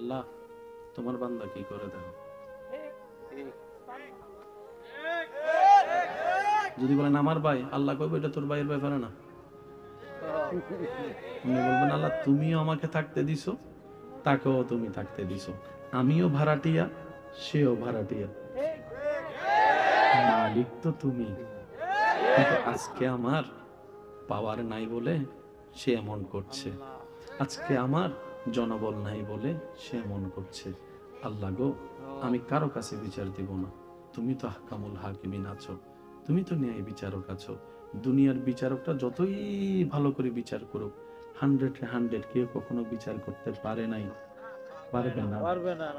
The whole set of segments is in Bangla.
আল্লাহ তোমার বান্দা কি করে দেখো। যদি বলেন আমার ভাই, আল্লাহ কইবে এটা তোর ভাইয়ের ব্যাপারে না। আপনি বলবেন আল্লাহ তুমিও আমাকে থাকতে দিছো, তাকেও তুমি থাকতে দিছো, আমিও ভাড়াটিয়া, সেও ভাড়াটিয়া, মালিক তো তুমি। কিন্তু আজকে আমার পাওয়ার নাই বলে সে এমন করছে, আজকে আমার জনবল নাই বলে সে এমন করছে। আল্লাহ গো, আমি কারো কাছে বিচার দিব না, তুমি তো আহকামুল হাকিমিন আছো, তুমি তো ন্যায় বিচারক আছো। দুনিয়ার বিচারকটা যতই ভালো করে বিচার করুক, 100 কেউ কখনো বিচার করতে পারে নাই, পারবে না,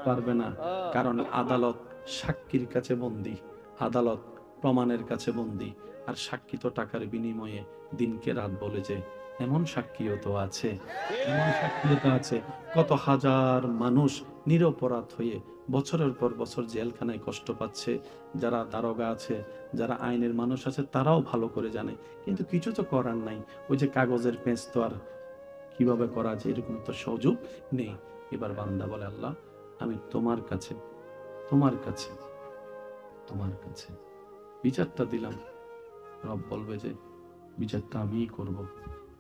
পারবে না। কারণ আদালত সাক্ষীর কাছে বন্দী, আদালত প্রমাণের কাছে বন্দী। আর সাক্ষী তো টাকার বিনিময়ে দিনকে রাত বলে যে, এমন সাক্ষীও তো আছে, এমন সাক্ষীও তো আছে। কত হাজার মানুষ নিরপরাধ হয়ে বছরের পর বছর জেলখানায় কষ্ট পাচ্ছে। যারা দারোগা আছে, যারা আইনের মানুষ আছে, তারাও ভালো করে জানে, কিন্তু কিছু তো করার নাই। ওই যে কাগজের পেঁচ তো আর কিভাবে করা যায় এরকম তো সুযোগ নেই। এবার বান্দা বলে আল্লাহ আমি তোমার কাছে, তোমার কাছে, তোমার কাছে বিচারটা দিলাম। রব বলবে যে বিচারটা আমিই করব,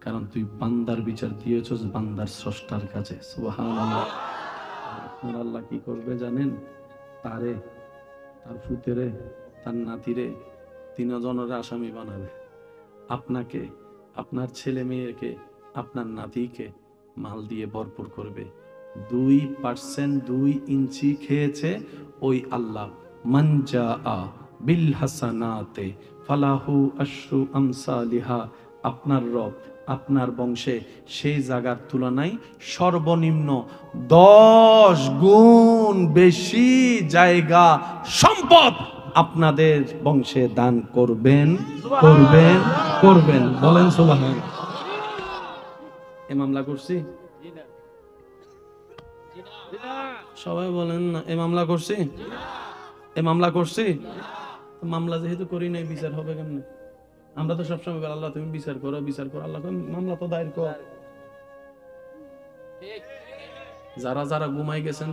কারণ তুই বান্দার বিচার দিয়েছস বান্দার স্রষ্টার কাছে। সুবহানাল্লাহ। আপনার আল্লাহ কি করবে জানেন? তারে, তার ফুতেরে, তার নাতিরে, তিনজনের আসামি বানাবে। আপনাকে, আপনার ছেলে মেয়েকে, আপনার নাতিকে মাল দিয়ে ভরপুর করবে। 2% 2 ইঞ্চি খেয়েছে ওই আল্লাহ, মানজা আ বিল হাসানাতে ফালাহু আশরু আমসালিহা। আপনার রব আপনার বংশে সেই জায়গার তুলনায় সর্বনিম্ন 10 গুণ বেশি জায়গা সম্পদ আপনাদের বংশে দান করবেন, করবেন, করবেন। বলেন সুবহানাল্লাহ। এ মামলা করছি, সবাই বলেন না। এ মামলা করছি, এ মামলা করছি। মামলা যেহেতু করি নাই, বিচার হবে কেমনে? আমরা তো সবসময় বলি আল্লাহ তুমি বিচার করো, বিচার করো। আল্লাহ মামলা তো দায়ের কর। যারা যারা ঘুমাই গেছেন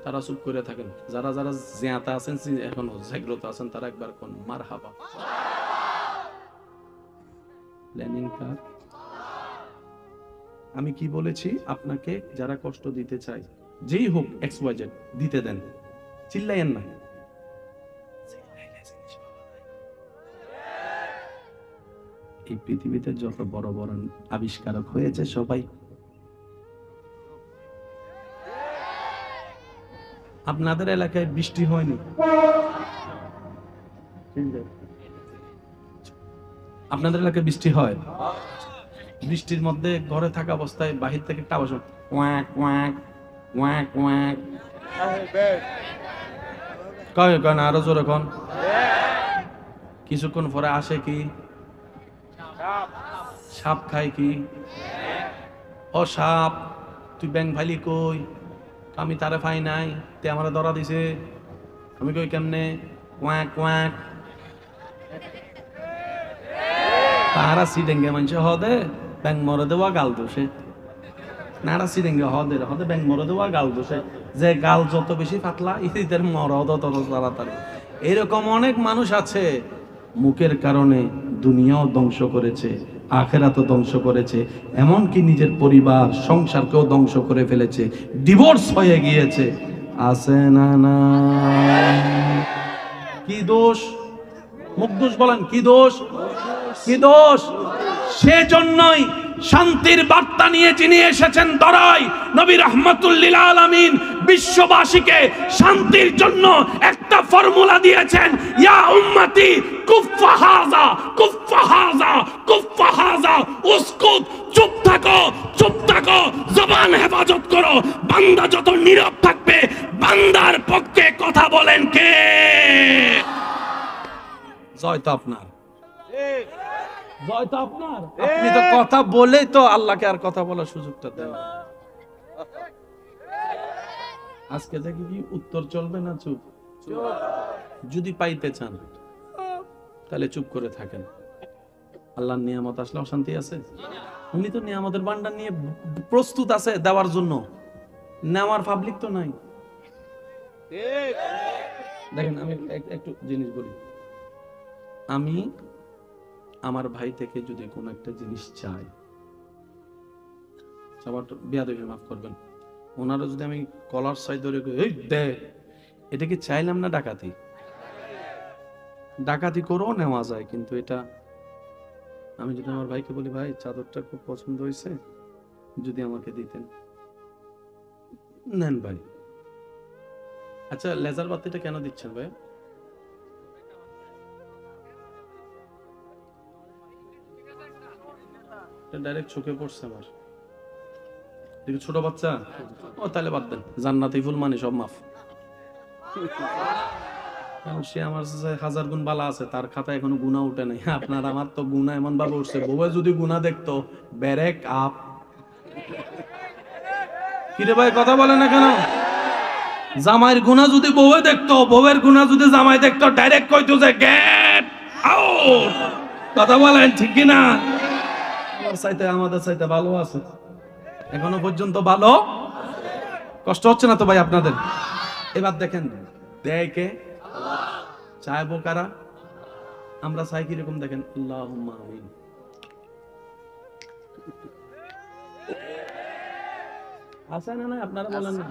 তারা চুপ করে থাকেন, যারা যারা জ্ঞাতা আছেন, এখনো জাগ্রত আছেন, তারা একবার কোন মারহাবা। প্ল্যানিং কার? আমি কি বলেছি? আপনাকে যারা কষ্ট দিতে চায়, যেই হোক XYZ, দিতে দেন, চিল্লাইয়েন না। এই পৃথিবীতে যত বড় বড় আবিষ্কারক হয়েছে সবাই আপনাদের এলাকায় বৃষ্টি হয়নি, আপনাদের এলাকায় বৃষ্টি হয়। বৃষ্টির মধ্যে ঘরে থাকা অবস্থায় বাহির থেকে একটা আওয়াজ, ওয়াক ওয়াক ওয়াক ওয়াক। কয় কয় না, আরো জোরে কোন। কিছুক্ষণ পরে আসে কি? সাপ খায় কি? ও সাপ, তুই ব্যাং ফাইলি কই? আমি তারে ফাই নাই, তে আমারে ধরা দিছে। আমি কই কেমনে? Walk walk. তারা সিডেঙ্গে মানুষ হদে ব্যাং মরে দেওয়া গাল দোষে, নারা সিডেঙ্গে হদে হদে ব্যাং মরে দেওয়া গাল দোষে। যে গাল যত বেশি পাতলা ইতিদের মরদ তত তাড়াতাড়ি। এরকম অনেক মানুষ আছে, মুখের কারণে দুনিয়াও ধ্বংস করেছে, আখেরাতও ধ্বংস করেছে, এমনকি নিজের পরিবার সংসারকেও ধ্বংস করে ফেলেছে, ডিভোর্স হয়ে গিয়েছে। আছে না না? কি দোষ? মুখ দোষ বলেন, কি দোষ? কি দোষ? সেজন্যই শান্তির বার্তা নিয়ে যিনি এসেছেন দরাই, নবী রাহমাতুল লিল আলামিন, বিশ্ববাসীকে শান্তির জন্য একটা ফর্মুলা দিয়েছেন, ইয়া উম্মতি কুফা হাযা কুফা হাযা কুফা হাযা উসকুত। চুপ থাকো, চুপ থাকো, জবান হেফাজত করো। বান্দা যত নীরব থাকবে, বান্দার পক্ষে কথা বলেন কে? জয় তো আপনার, জয় তো আপনার। আপনি তো কথা বলেই তো আল্লাহকে আর কথা বলার সুযোগটা দেন। আজকে থেকে কি উত্তর চলবে না চুপ? যদি পাইতে চান তাহলে চুপ করে থাকেন। আল্লাহর নিয়ামত আসলে অশান্তি আছে? উনি তো নিয়ামতের ভান্ডার নিয়ে প্রস্তুত আছে দেওয়ার জন্য। নেওয়ার পাবলিক তো নাই। দেখেন আমি একটু জিনিস বলি, আমি আমার ভাই থেকে যদি কোনো একটা জিনিস চাই, সবার বেয়াদবি মাফ করবেন, ওনারা যদি আমি কলার সাইড ধরে এই দে, এটা কি চাইলাম না ডাকাতি? ডাকাতি করেও নেওয়া যায়, কিন্তু এটা আমি যদি আমার ভাইকে বলি ভাই চাদরটা খুব পছন্দ হয়েছে, যদি আমাকে দিতেন, নেন ভাই। আচ্ছা লেজার বাতিটা কেন দিচ্ছেন ভাই? ডাইরেক্ট চোখে পড়ছে আমার। দেখি ছোট বাচ্চা, ও তাহলে বাদ দেন, জান্নাতি ফুল মানে সব মাফ। কারণ সে আমার কাছে 1000 গুণ বালা আছে, তার খাতায় এখনো গুনাহ উঠে নাই। আপনার আমার তো গুনাহ এমন ভাবে উঠছে, বউয়ে যদি গুনাহ দেখতো ব্যারেক আপ। কিরে ভাই কথা বলে না কেন? জামাইয়ের গুনাহ যদি বউয়ে দেখতো, বউয়ের গুনাহ যদি জামাই দেখতো, ডাইরেক্ট কইতো যে গেট আউট। কথা বলেন ঠিক কি না? আমাদের চাইতে ভালো আছে, এখনো পর্যন্ত ভালো। কষ্ট হচ্ছে না তো ভাই আপনাদের? এবার দেখেন, দেখে চাইবো কারা? আমরা চাই কিরকম দেখেন, আল্লাহুম্মা আমিন। আছে না? না আপনারা বলেন না।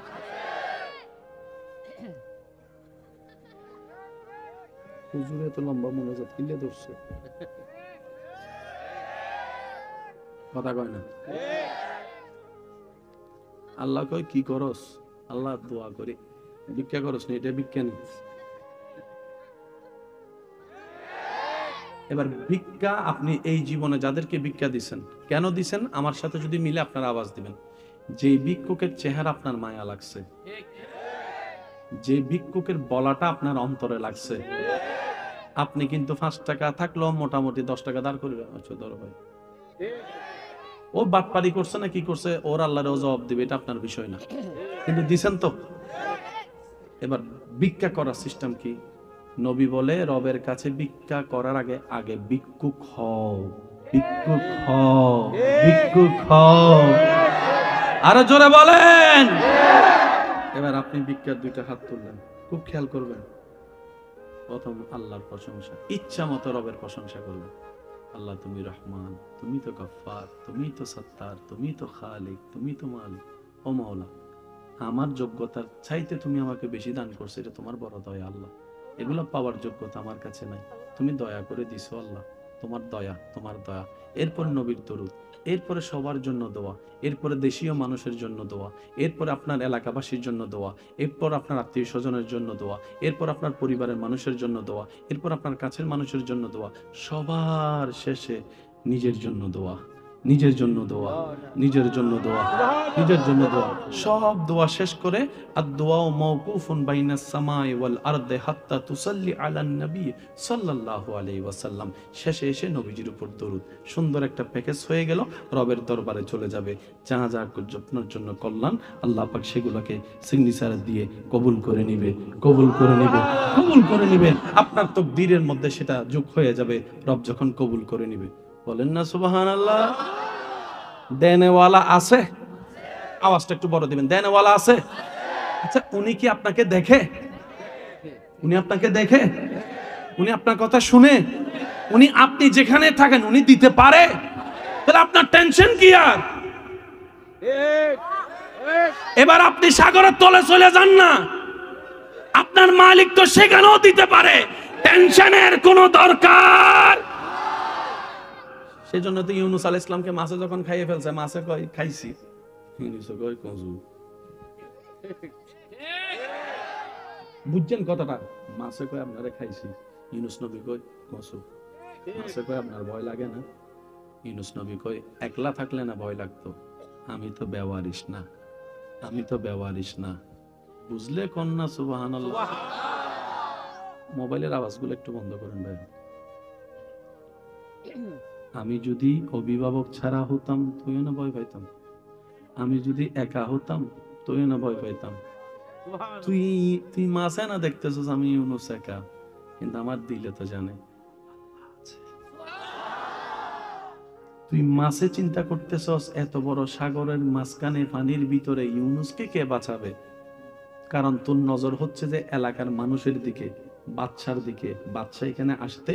হুজুরে তো লম্বা মোনাজাত কিলে ধরছে, কথা কয় না। আল্লাহ কয় কি করস? আল্লাহ দোয়া করি, ভিক্ষা করস না, এটা ভিক্ষা নেই। এবার ভিক্ষা আপনি এই জীবনে যাদেরকে ভিক্ষা দিচ্ছেন, কেন দিচ্ছেন? আমার সাথে যদি মিলে আপনারা আওয়াজ দিবেন, যে ভিক্ষুকের চেহারা আপনার মায়া লাগছে, যে ভিক্ষুকের বলাটা আপনার অন্তরে লাগছে, আপনি কিন্তু 5 টাকা থাকলেও মোটামুটি 10 টাকা দাঁড় করবেন। আচ্ছা ধরো ভাই, ও বাটপারি করছে না কি করছে, ওর আল্লাহর জবাব দিবে, এটা আপনার বিষয় না, কিন্তু দিছেন তো। এবার ভিক্ষা করার সিস্টেম কি? নবী বলে রবের কাছে ভিক্ষা করার আগে আগে ভিক্ষুক হও, ভিক্ষুক হও, ভিক্ষুক হও। আরো জোরে বলেন। এবার আপনি ভিক্ষার 2টা হাত তুললেন, খুব খেয়াল করবেন। প্রথম আল্লাহর প্রশংসা, ইচ্ছা মতো রবের প্রশংসা করবেন। আল্লাহ তুমি রহমান, তুমি তো গফফার, তুমি তো সত্তার, তুমি তো খালিক, তুমি তো মালিক। ও মাওলা, আমার যোগ্যতার চাইতে তুমি আমাকে বেশি দান করছো, এটা তোমার বড় দয়া আল্লাহ। এগুলো পাওয়ার যোগ্যতা আমার কাছে নাই, তুমি দয়া করে দিছো আল্লাহ, তোমার দয়া, তোমার দয়া। এরপর নবীর দরুদ, এরপরে সবার জন্য দোয়া, এরপরে দেশীয় মানুষের জন্য দোয়া, এরপর আপনার এলাকাবাসীর জন্য দোয়া, এরপর আপনার আত্মীয় স্বজনের জন্য দোয়া, এরপর আপনার পরিবারের মানুষের জন্য দোয়া, এরপর আপনার কাছের মানুষের জন্য দোয়া, সবার শেষে নিজের জন্য দোয়া, নিজের জন্য দোয়া, নিজের জন্য দোয়া, নিজের জন্য দোয়া। সব দোয়া শেষ করে আর দোয়া মাওকুফুন বাইনাস সামাই ওয়াল আরদি হাত্তা তুসাল্লি আলান নবী সাল্লাল্লাহু আলাইহি ওয়াসাল্লাম। শেষে এসে নবীজির উপর দরুদ। সুন্দর একটা প্যাকেজ হয়ে গেল, রবের দরবারে চলে যাবে। যা যা আপনার জন্য কল্যাণ, আল্লাহ পাক সেগুলোকে সিগনেচার দিয়ে কবুল করে নিবে, কবুল করে নিবে, কবুল করে নিবে। আপনার তাকদীরের মধ্যে সেটা যোগ হয়ে যাবে, রব যখন কবুল করে নিবে। বলেন না সুবহানাল্লাহ। দেনেওয়ালা আছে? আওয়াজটা একটু বড় দিবেন। দেনেওয়ালা আছে? আচ্ছা উনি কি আপনাকে দেখে? উনি আপনাকে দেখে? উনি আপনার কথা শুনে? উনি আপনি যেখানে থাকেন উনি দিতে পারে? তাহলে আপনার টেনশন কি? আর এবার আপনি সাগরের তলে চলে যান না, আপনার মালিক তো সেখানেও দিতে পারে, টেনশনের কোনো দরকার। সেজন্য তো ইউনূস আলাইহিস সালামকে মাছে যখন খাইয়ে ফেলছে, মাছে কয় খাইছি, ইউনূস কয় কজু। বুঝছেন কথাটা? মাছে কয় আপনারে খাইছি, ইউনূস নবী কয় কজু। মাছে কয় আপনার ভয় লাগে না? ইউনূস নবী কয় একলা থাকলে না ভয় লাগতো, আমি তো বেওয়ারিশ না, আমি তো বেওয়ারিশ না। বুঝলে কন্যা? সুবহানাল্লাহ। মোবাইলের আওয়াজগুলো একটু বন্ধ করেন ভাই। আমি যদি অভিভাবক ছাড়া হতাম তুইও না ভয় পাইতাম, আমি যদি একা হতাম তুইও না ভয় পাইতাম। তুই তুই মাসে না দেখতেছিস আমি ইউনূস একা, কিন্তু আমার দিলে তো জানে। তুই মাছে চিন্তা করতেছস, এত বড় সাগরের মাঝখানে পানির ভিতরে ইউনুসকে কে বাঁচাবে? কারণ তোর নজর হচ্ছে যে এলাকার মানুষের দিকে, বাচ্চার দিকে। বাচ্চা এখানে আসতে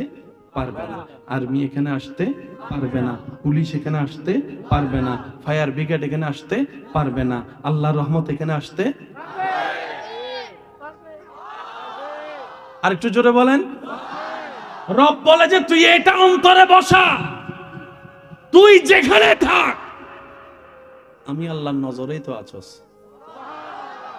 পারবে না, আর্মি এখানে আসতে পারবে না, পুলিশ এখানে আসতে পারবে না, ফায়ার ব্রিগেড এখানে আসতে পারবে না, আল্লাহর রহমত এখানে আসতে। আরেকটু জোরে বলেন। রব বলে যে তুই এটা অন্তরে বসা, তুই যেখানে থাক, আমি আল্লাহর নজরেই তো আছস।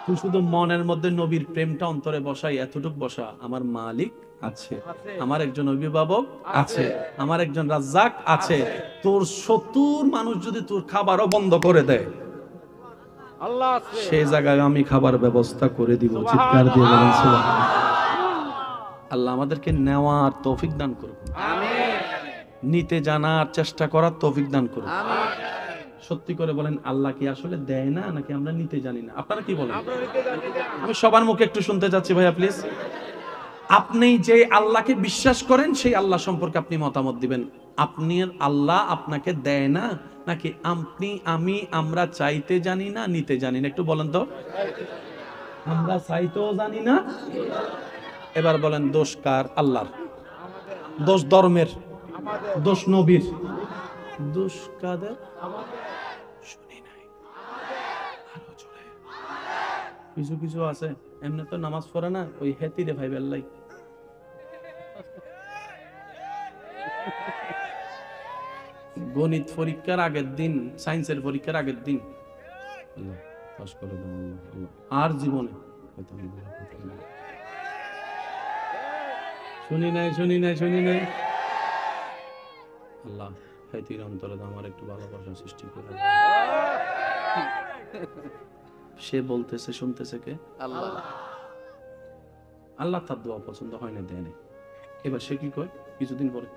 তুই শুধু মনের মধ্যে নবীর প্রেমটা অন্তরে বসাই, এতটুক বসা, আমার মালিক আছে, আমার একজন অভিভাবক আছে, আমার একজন রাজ্জাক আছে। তোর 70 মানুষ যদি তোর খাবারও বন্ধ করে দেয়, সেই জায়গায় আমি খাবার ব্যবস্থা করে দিব। চিৎকার দিয়ে বলেন সুবহানাল্লাহ। আল্লাহ আমাদেরকে নেওয়ার তৌফিক দান করুন, নিতে জানার চেষ্টা করার তৌফিক দান করুন। সত্যি করে বলেন, আল্লাহ কি আসলে দেয় না, নাকি আমরা নিতে জানি না? আপনারা কি বলেন? আমি সবার মুখে একটু শুনতে চাচ্ছি ভাইয়া প্লিজ। আপনি যে আল্লাহকে বিশ্বাস করেন, সেই আল্লাহ সম্পর্কে আপনি মতামত দিবেন। আপনি আল্লাহ আপনাকে দেয় না, নাকি আমরা চাইতে জানি না, নিতে জানি না? একটু বলেন তো। আমরা চাইতেও জানি না। এবার বলেন, দোষ কার? আল্লাহর। দোষ ধর্মের, দোষ নবীর, দোষ কাদের? শুনি নাই, আরো জোরে। কিছু কিছু আছে এমনি তো নামাজ পড়ে না, ওই হেতিরে ভাই বেল্লাই। গণিত পরীক্ষার আগের দিন, সায়েন্সের পরীক্ষার আগের দিন পাস করে দাও আল্লাহ, আর জীবনে শুনি নাই, শুনি নাই, শুনি নাই। আল্লাহ হেতির অন্তরে আমার একটু ভালোবাসা সৃষ্টি করে। সে বলতেছে, শুনতেছে কে? আল্লাহ। আল্লাহ তার দোয়া পছন্দ হয় না, দেয় না। এবার সে কি কয় কিছুদিন পরে,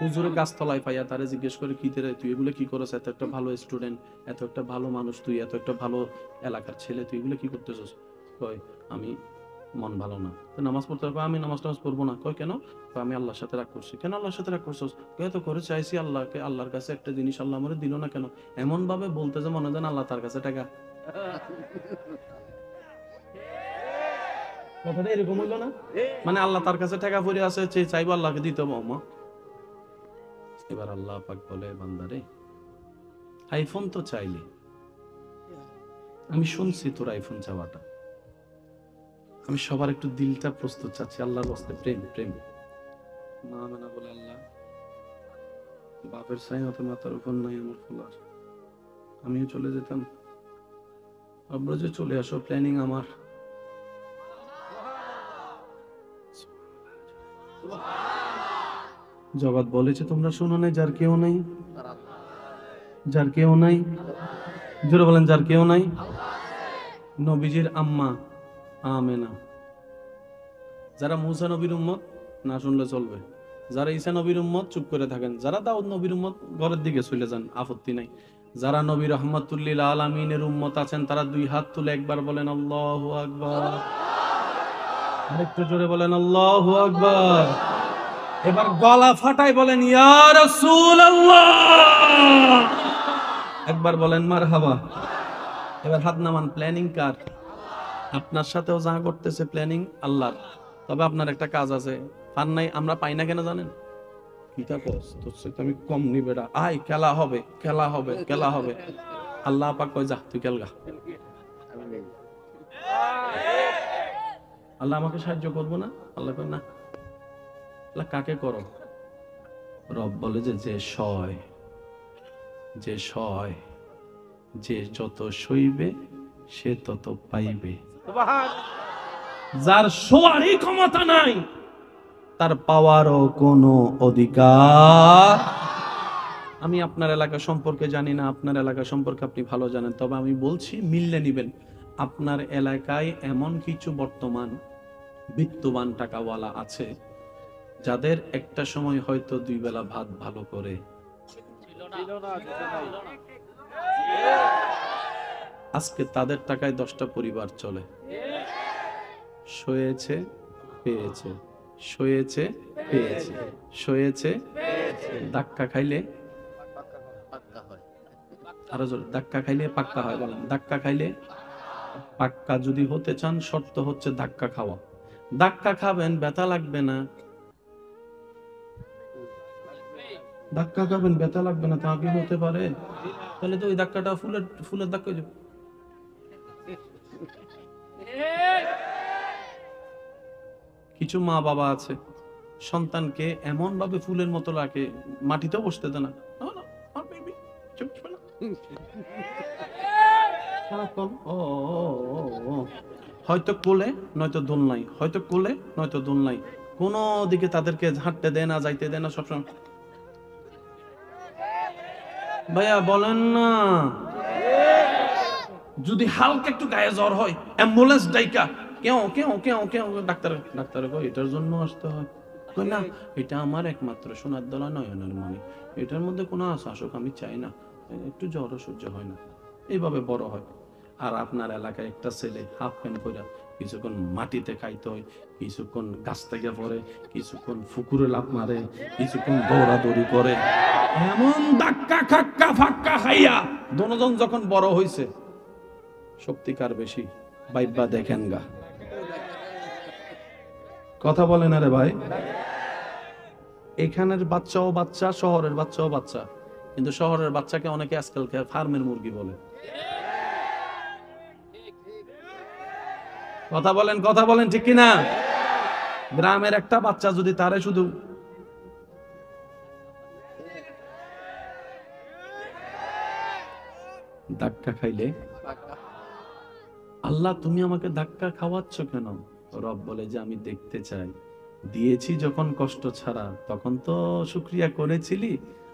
হুজুরের গাছতলায় পাইয়া তারে জিজ্ঞেস করে, কি রে তুই এগুলো কি করছ? এত একটা ভালো স্টুডেন্ট, এত একটা ভালো মানুষ, তুই এত একটা ভালো এলাকার ছেলে, তুই এগুলো কি করতেছস? কয় আমি মন ভালো না। তো নামাজ পড়তে হবে, আমি নামাজ পড়বো না। কয় কেন? আমি আল্লাহর সাথে রাগ করছি। কেন আল্লাহর সাথে রাগ করছস? কয় তো করে চাইছি আল্লাহকে, আল্লাহর কাছে একটা জিনিস আল্লাহ আমারে দিল না কেন? এমন ভাবে বলতেছে মনে হয় আল্লাহ তার কাছে টাকা। কথাটা এরকম হইল না? মানে আল্লাহ তার কাছে টাকা পড়ে আছে, চাইবো আল্লাহকে দিতে হবে। এবার আল্লাহ পাক বলে, বান্দারে আইফোন তো চাইলি, আমি শুনছি তোর আইফোন চাওয়াটা, আমি সবার একটু দিলটা প্রস্তুত চাচ্ছি আল্লাহর রাস্তায়। প্রেম প্রেম মা মানা বলে, আল্লাহ বাপের চাই হতো মাথার উপর নাই আমার ফোলার, আমিও চলে যেতাম। আব্বা যে চলে আসো, প্ল্যানিং আমার। জগৎ বলেছে তোমরা শুনো নাই, যার কেউ নাই, যার কেউ নাই, জোরে বলেন, যার কেউ নাই। নবীজির আম্মা আমেনা। যারা মুসা নবীর উম্মত না শুনলে চলবে, যারা ঈসা নবীর উম্মত চুপ করে থাকেন, যারা দাউদ নবীর উম্মত ঘরের দিকে চলে যান, আপত্তি নাই। যারা নবী রহমাতুল্লিল আলামিনের উম্মত আছেন, তারা 2 হাত তুলে একবার বলেন আল্লাহু আকবার। আরেকটু জোরে বলেন আল্লাহু আকবার। এবার গলা ফাটাই বলেন ইয়া রাসূলুল্লাহ। একবার বলেন মারহাবা। এবার হাত নামান। প্ল্যানিং কার? আপনার সাথেও যা করতেছে প্ল্যানিং আল্লাহর। তবে আপনার একটা কাজ আছে, পান নাই, আমরা পাই না কেন জানেন? কিটা কস তোর সাথে আমি কম নি বেটা, আয় খেলা হবে, খেলা হবে, খেলা হবে। আল্লাহ পাক কয় যা তুই খেলগা। আল্লাহ আমাকে সাহায্য করবো না? আল্লাহ কয় না। আল্লাহ কাকে করো? রব বলে যে সয়, যে সয়, যে যত সইবে সে তত পাইবে। যার শোয়ারই ক্ষমতা নাই, তার পাওয়ারও কোনো অধিকার। আমি আপনার এলাকা সম্পর্কে জানি না, আপনার এলাকা সম্পর্কে আপনি ভালো জানেন, তবে আমি বলছি মিললে নিবেন। আপনার এলাকায় এমন কিছু বর্তমান বিত্তবান টাকাওয়ালা আছে, যাদের একটা সময় হয়তো 2 বেলা ভাত ভালো করে, আজকে তাদের টাকায় 10টা পরিবার চলে। শুয়েছে, পেয়েছে, শোয়েছে পেয়েছে, শোয়েছে ধাক্কা খাইলে আরো জোরে, ধাক্কা খাইলে পাক্কা হয়। বলেন, ধাক্কা খাইলে পাক্কা যদি হতে চান শর্ত হচ্ছে ধাক্কা খাওয়া। ধাক্কা খাবেন, ব্যথা লাগবে না। ধাক্কা খাবেন, ব্যথা লাগবে না, তা কি হতে পারে? তাহলে তো ওই ধাক্কাটা ফুলের ফুলের ধাক্কা। কিছু মা বাবা আছে সন্তানকে এমন ভাবে ফুলের মতো রাখে, মাটিতে বসতে দেয় না। হয়তো কোলে নয়তো দোলনায়, হয়তো কোলে নয়তো দোলনায়, কোন দিকে তাদেরকে হাঁটতে দেয় না, যাইতে দেয় না, সবসময়। ভাইয়া বলেন না, যদি হালকা একটু গায়ে জ্বর হয় অ্যাম্বুলেন্স ডাইকা কেউ কেউ কেউ কেউ ডাক্তার কই এটার জন্য আসতে হয়। কই না, এটা আমার একমাত্র সোনার দলা নয়নের মণি, এটার মধ্যে কোনো আসুক আমি চাই না, একটু জ্বরও সহ্য হয় না, এইভাবে বড় হয়। আর আপনার এলাকায় একটা ছেলে হাফ প্যান্ট পরে কিছুক্ষণ মাটিতে খাইতে হয়, কিছুক্ষণ গাছ থেকে পড়ে, কিছুক্ষণ পুকুরে লাফ মারে, কিছুক্ষণ দৌড়াদৌড়ি করে, এমন ধাক্কা খাক্কা ফাক্কা খাইয়া দনোজন যখন বড় হইছে, শক্তিকার বেশি বাইবা দেখেন গা। কথা বলেন আরে ভাই, এখানের বাচ্চাও বাচ্চা, শহরের বাচ্চাও বাচ্চা, কিন্তু শহরের বাচ্চাকে অনেকে আজকাল ফার্মের মুরগি বলে। কথা বলেন ঠিক কিনা? গ্রামের একটা বাচ্চা যদি তারে শুধু ধাক্কা খাইলে, আল্লাহ তুমি আমাকে ধাক্কা খাওয়াচ্ছ কেন? রব বলে যে আমি দেখতে চাই, দিয়েছি যখন কষ্ট ছাড়া তখন তো শুকরিয়া করেছিলি,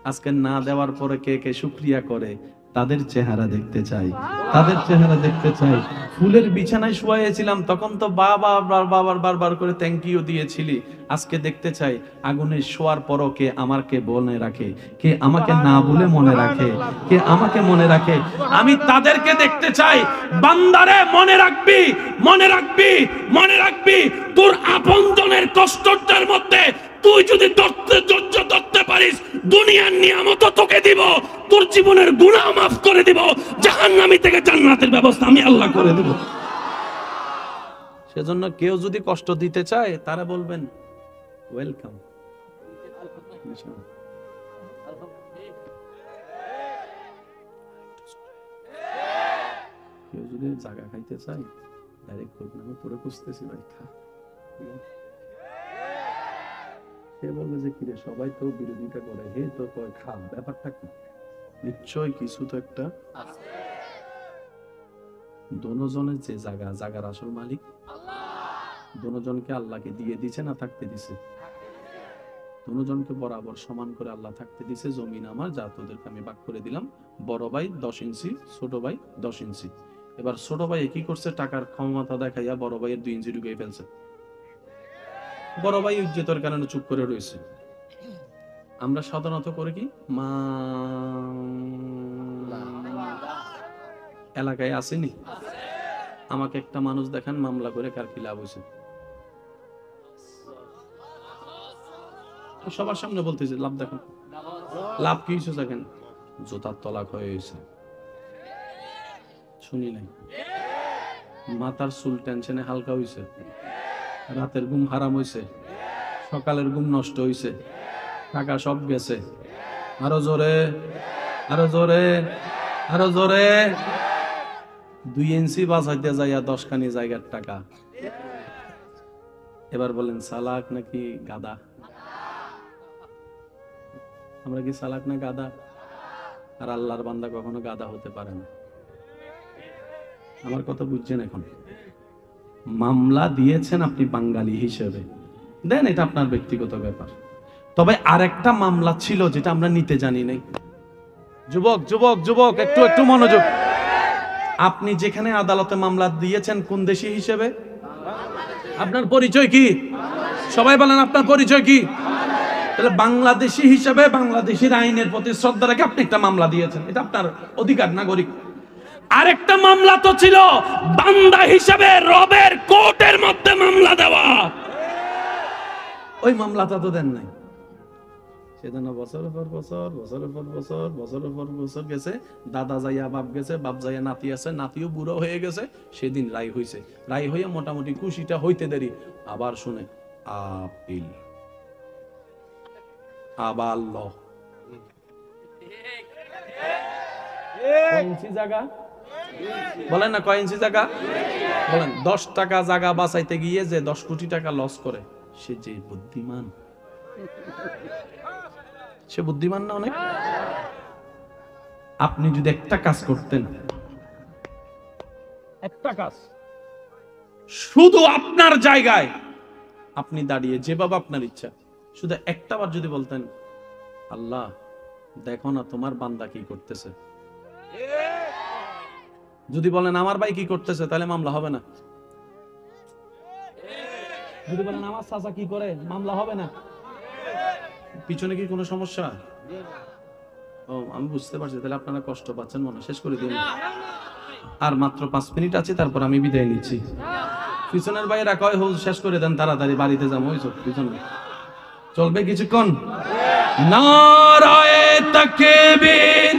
আজকে না দেওয়ার পরে কে কে শুকরিয়া করে তাদের চেহারা দেখতে চাই, তাদের চেহারা দেখতে চাই। ফুলের বিছানায় শুয়েছিলাম তখন তো বারবার করে থ্যাংক ইউ দিয়েছিলি, আজকে দেখতে চাই আগুনে শোয়ার পরও কে আমাকে মনে রাখে, কে আমাকে না বলে মনে রাখে, কে আমাকে মনে রাখে। আমি তাদেরকে দেখতে চাই। বান্দারে মনে রাখবি, মনে রাখবি, মনে রাখবি, তোর আপনজনের কষ্টটার মধ্যে তুই যদি ধৈর্য ধরতে পারিস, দুনিয়ার নিয়ামত তোকে দিব, তোর জীবনের গুনাহ মাফ করে দিব, জাহান্নামী থেকে জান্নাতের ব্যবস্থা আমি আল্লাহ করে দেব। সেজন্য কেউ যদি কষ্ট দিতে চায় তারা বলবেন ওয়েলকাম। কেউ যদি জায়গা খাইতে চায় ডাইরেক্ট করবেন, আমি তোরে খুঁজতেছি ভাই, খা। সে বলবে যে কিরে সবাই তো বিরোধিতা করে, হে তো কয় খা, ব্যাপারটা কি? নিশ্চয় কিছু তো একটা আছে। দোনোজনের যে জায়গার আসল মালিক আল্লাহ। দোনোজনকে আল্লাহকে দিয়ে দিছে না থাকতে দিছে? দোনোজনকে বরাবর সমান করে আল্লাহ থাকতে দিছে। জমিন আমার, যা তোদেরকে আমি ভাগ করে দিলাম, বড় ভাই 10 ইঞ্চি, ছোট ভাই 10 ইঞ্চি। এবার ছোট ভাই কি করছে, টাকার ক্ষমতা দেখাইয়া বড় ভাইয়ের 2 ইঞ্চি ঢুকিয়ে ফেলছে। বড় ভাই ইজ্জতের কারণে চুপ করে রয়েছে। আমরা সাধারণত করে কি, মা এলাকায় আসেনি, আমাকে একটা মানুষ দেখান মামলা করে কার কি লাভ হয়েছে, সবার সামনে বলতেছে লাভ দেখেন, লাভ কি হয়েছে দেখেন, জুতার তলাক হয়ে গেছে, শুনি নাই, মাথার চুল টেনশনে হালকা হয়েছে, রাতের ঘুম হারাম হয়েছে, সকালের ঘুম নষ্ট হয়েছে, টাকা সব গেছে। আরো জোরে, আরো জোরে, আরো জোরে। 2 ইঞ্চি বাঁচাইতে যাইয়া 10 খানি জায়গার টাকা। এবার বলেন চালাক নাকি গাদা? আমরা কি চালাক না গাদা? আর আল্লাহর বান্দা কখনো গাদা হতে পারে না। আমার কথা বুঝছেন? এখন মামলা দিয়েছেন আপনি বাঙালি হিসেবে, দেন, এটা আপনার ব্যক্তিগত ব্যাপার। তবে আরেকটা মামলা ছিল যেটা আমরা নিতে জানি নাই। যুবক যুবক যুবক একটু একটু মনোযোগ। আপনি যেখানে আদালতে মামলা দিয়েছেন কোন দেশি হিসেবে? আপনার পরিচয় কি? সবাই বলেন আপনার পরিচয় কি? তাহলে বাংলাদেশি হিসেবে বাংলাদেশের আইনের প্রতি শ্রদ্ধা রেখে আপনি একটা মামলা দিয়েছেন, এটা আপনার অধিকার, নাগরিক। আরেকটা মামলা তো ছিল বান্দা হিসেবে রবের কোর্টের মধ্যে মামলা দেওয়া। ওই মামলাটা তো দেন নাই। সেজন্য বছরের পর বছর, বছরের পর বছর, বছরের পর বছর গেছে, দাদা যাইয়া বাপ গেছে, বাপ যাইয়া নাতি আছে, নাতিও বুড়ো হয়ে গেছে। সেদিন রায় হইছে, রায় হইয়া মোটামুটি খুশিটা হইতে দেরি, আবার শুনে আপিল, আবার ল। কয় ইঞ্চি জায়গা বলেন না, কয় ইঞ্চি জায়গা বলেন? 10 টাকা জায়গা বাঁচাইতে গিয়ে যে 10 কোটি টাকা লস করে, সে যে বুদ্ধিমান, সে বুদ্ধিমান না অনেক? আপনি যদি একটা কাজ করতেন, একটা কাজ শুধু আপনার জায়গায় আপনি দাঁড়িয়ে যেভাবে আপনার ইচ্ছা, শুধু একটা বার যদি বলতেন, আল্লাহ দেখো না তোমার বান্দা কি করতেছে, যদি বলেন আমার ভাই কি করতেছে, তাহলে মামলা হবে না। যদি বলেন আমার চাচা কি করে, মামলা হবে না। পিছনে কি কোনো সমস্যা? ও আমি বুঝতে পারছি, তাহলে আপনারা কষ্ট পাচ্ছেন মনে। শেষ করে দিন, আর মাত্র 5 মিনিট আছে, তারপর আমি বিদায় নিচ্ছি। পিছনের ভাইয়েরা কয় হোক শেষ করে দেন, তাড়াতাড়ি বাড়িতে যাবো। ওই সব পিছনে চলবে কিছুক্ষণ। নারায়ে তাকবীর,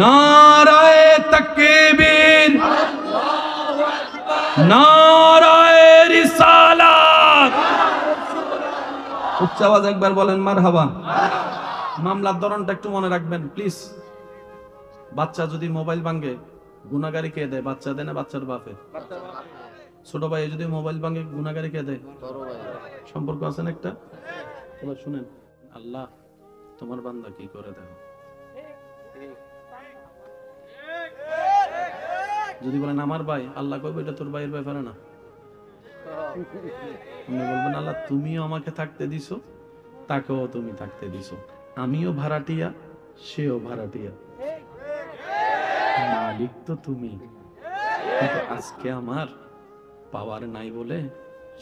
নারায়ে তাকবীর, নারায়ে রিসালাত। উচ্চ আওয়াজ একবার বলেন মারহাবা। মামলার ধরনটা একটু মনে রাখবেন প্লিজ। বাচ্চা যদি মোবাইল ভাঙে, গুনাহগারি কে দেয়? বাচ্চা দেয় না বাচ্চার বাপে? ছোট ভাই যদি মোবাইল ভাঙে, গুনাহগারি কে দেয়? সম্পর্ক আছেন একটা। এবার শুনেন, আল্লাহ তোমার বান্দা কি করে দেখো। যদি বলেন আমার ভাই, আল্লাহ কইবে এটা তোর ভাইয়ের ব্যাপারে না। আপনি বলবেন আল্লাহ তুমিও আমাকে থাকতে দিছো, তাকেও তুমি থাকতে দিছো, আমিও ভাড়াটিয়া, সেও ভাড়াটিয়া, মালিক তো তুমি। কিন্তু আজকে আমার পাওয়ার নাই বলে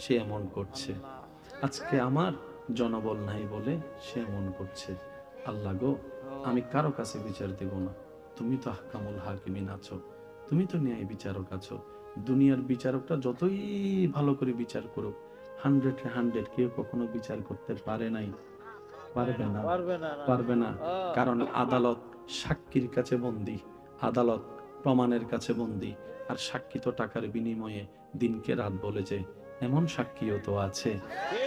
সে এমন করছে, আজকে আমার জনবল নাই বলে সে এমন করছে। আল্লাহ গো, আমি কারো কাছে বিচার দেব না, তুমি তো আহকামুল হাকিমিন আছো, তুমি তো ন্যায় বিচারক আছো। দুনিয়ার বিচারকটা যতই ভালো করে বিচার করুক, 100 কেউ কখনো বিচার করতে পারে নাই, পারবে না, পারবে না। কারণ আদালত সাক্ষীর কাছে বন্দী, আদালত প্রমাণের কাছে বন্দী। আর সাক্ষী তো টাকার বিনিময়ে দিনকে রাত বলেছে, এমন সাক্ষীও তো আছে,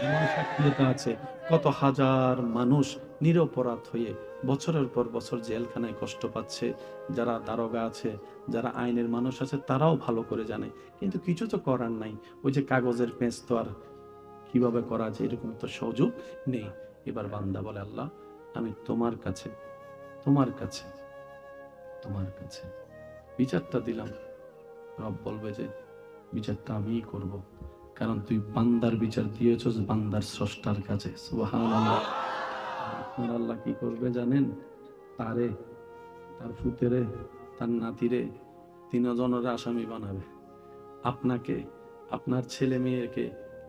এমন সাক্ষীও তো আছে। কত হাজার মানুষ নিরপরাধ হয়ে বছরের পর বছর জেলখানায় কষ্ট পাচ্ছে। যারা দারোগা আছে, যারা আইনের মানুষ আছে, তারাও ভালো করে জানে, কিন্তু কিছু তো করার নাই। ওই যে কাগজের পেঁচ তো আর কিভাবে করা যায় এরকম তো সুযোগ নেই। এবার বান্দা বলে আল্লাহ আমি তোমার কাছে, তোমার কাছে, তোমার কাছে বিচারটা দিলাম। রব বলবে যে বিচারটা আমিই করব, কারণ তুই বান্দার বিচার দিয়েছস বান্দার স্রষ্টার কাছে। সুবহানাল্লাহ। আপনার আল্লাহ কি করবে জানেন? তারে, তার পুত্রে, তার নাতিরে 3 জনের আসামি বানাবে। আপনাকে, আপনার ছেলে মেয়েকে,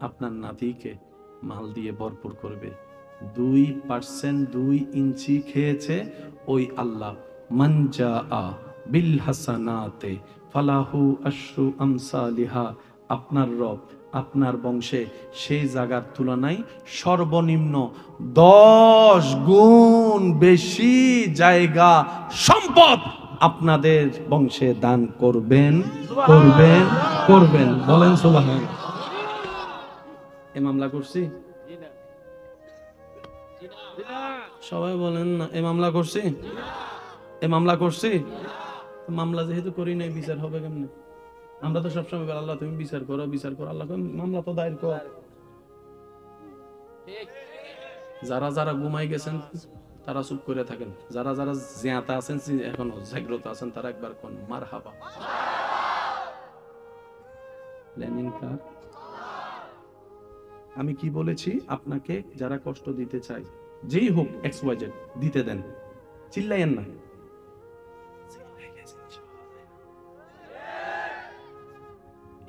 আপনার নাতিকে মাল দিয়ে ভরপুর করবে। 2% 2 ইঞ্চি খেয়েছে ওই আল্লাহ, মান জাআ বিল হাসানাতে ফালাহু আশরু আমসালিহা। আপনার রব আপনার বংশে সেই জায়গার তুলনায় সর্বনিম্ন 10 গুণ বেশি জায়গা সম্পদ আপনাদের বংশে দান করবেন, করবেন, করবেন। বলেন সুবহানাল্লাহ। এ মামলা করছি, সবাই বলেন না এ মামলা করছি, এ মামলা করছি। মামলা যেহেতু করি নাই, বিচার হবে কেমনে? আমরা তো সবসময় বলি আল্লাহ তুমি বিচার করো, বিচার করো। আল্লাহ মামলা তো দায়ের কর। যারা যারা ঘুমাই গেছেন তারা চুপ করে থাকেন, যারা যারা জিয়াতা আছেন, এখনো জাগ্রত আছেন, তারা একবার কোন মারহাবা। প্ল্যানিং কার? আমি কি বলেছি? আপনাকে যারা কষ্ট দিতে চায়, যেই হোক XYZ, দিতে দেন, চিল্লাইয়েন না।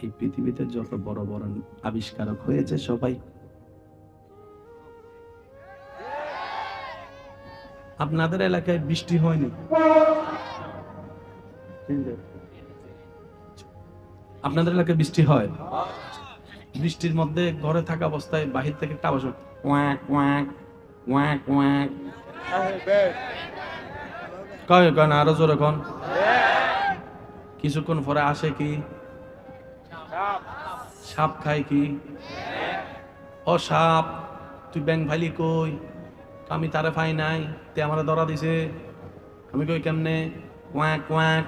এই পৃথিবীতে যত বড় বড় আবিষ্কারক হয়েছে সবাই আপনাদের এলাকায় বৃষ্টি হয়নি, আপনাদের এলাকায় বৃষ্টি হয়, বৃষ্টির মধ্যে ঘরে থাকা অবস্থায় বাহির থেকে একটা আওয়াজ, ওয়াক ওয়াক ওয়াক ওয়াক। কয় কয় না, আরো জোরে কোন। কিছুক্ষণ পরে আসে কি? সাপ খায় কি? ও সাপ, তুই ব্যাং ফাইলি কই? আমি তারে ফাই নাই, তে আমারে ধরা দিছে। আমি কই কেমনে? Walk walk.